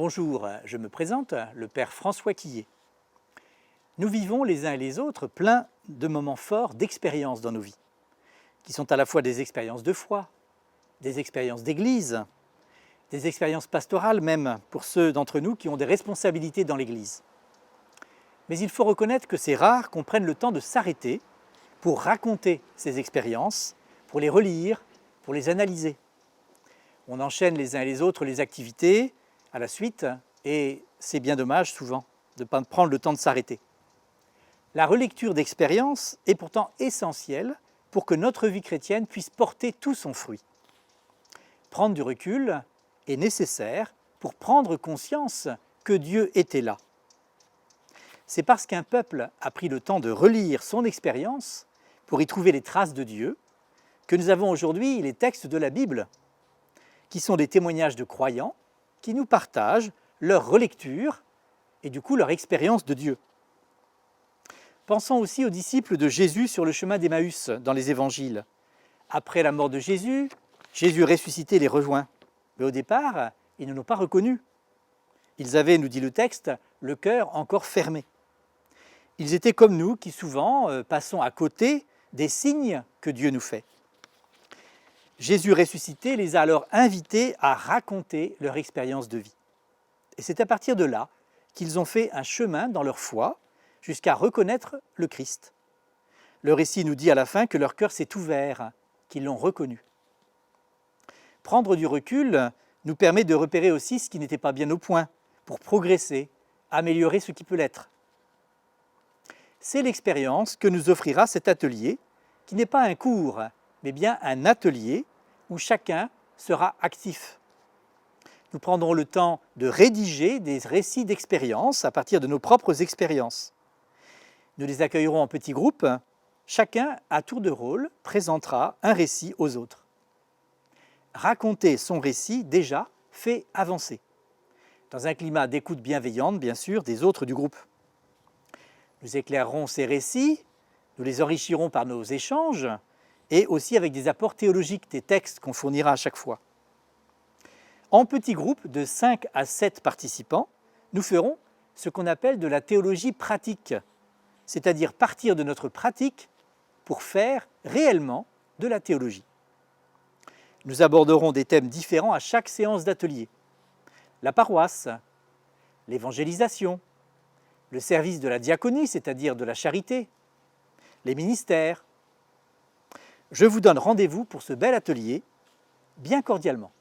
Bonjour, je me présente, le Père François Quillet. Nous vivons les uns et les autres plein de moments forts d'expériences dans nos vies, qui sont à la fois des expériences de foi, des expériences d'église, des expériences pastorales même pour ceux d'entre nous qui ont des responsabilités dans l'église. Mais il faut reconnaître que c'est rare qu'on prenne le temps de s'arrêter pour raconter ces expériences, pour les relire, pour les analyser. On enchaîne les uns et les autres les activités à la suite et c'est bien dommage souvent de ne pas prendre le temps de s'arrêter. La relecture d'expériences est pourtant essentielle pour que notre vie chrétienne puisse porter tout son fruit. Prendre du recul est nécessaire pour prendre conscience que Dieu était là. C'est parce qu'un peuple a pris le temps de relire son expérience pour y trouver les traces de Dieu que nous avons aujourd'hui les textes de la Bible, qui sont des témoignages de croyants qui nous partagent leur relecture et du coup leur expérience de Dieu. Pensons aussi aux disciples de Jésus sur le chemin d'Emmaüs dans les évangiles. Après la mort de Jésus, Jésus ressuscité les rejoint. Mais au départ, ils ne l'ont pas reconnu. Ils avaient, nous dit le texte, le cœur encore fermé. Ils étaient comme nous qui souvent passons à côté des signes que Dieu nous fait. Jésus ressuscité les a alors invités à raconter leur expérience de vie. Et c'est à partir de là qu'ils ont fait un chemin dans leur foi jusqu'à reconnaître le Christ. Le récit nous dit à la fin que leur cœur s'est ouvert, qu'ils l'ont reconnu. Prendre du recul nous permet de repérer aussi ce qui n'était pas bien au point, pour progresser, améliorer ce qui peut l'être. C'est l'expérience que nous offrira cet atelier, qui n'est pas un cours, mais bien un atelier où chacun sera actif. Nous prendrons le temps de rédiger des récits d'expérience à partir de nos propres expériences. Nous les accueillerons en petits groupes. Chacun, à tour de rôle, présentera un récit aux autres. Raconter son récit, déjà, fait avancer, dans un climat d'écoute bienveillante, bien sûr, des autres du groupe. Nous éclairerons ces récits, nous les enrichirons par nos échanges, et aussi avec des apports théologiques des textes qu'on fournira à chaque fois. En petits groupes de 5 à 7 participants, nous ferons ce qu'on appelle de la théologie pratique, c'est-à-dire partir de notre pratique pour faire réellement de la théologie. Nous aborderons des thèmes différents à chaque séance d'atelier. La paroisse, l'évangélisation, le service de la diaconie, c'est-à-dire de la charité, les ministères. Je vous donne rendez-vous pour ce bel atelier, bien cordialement.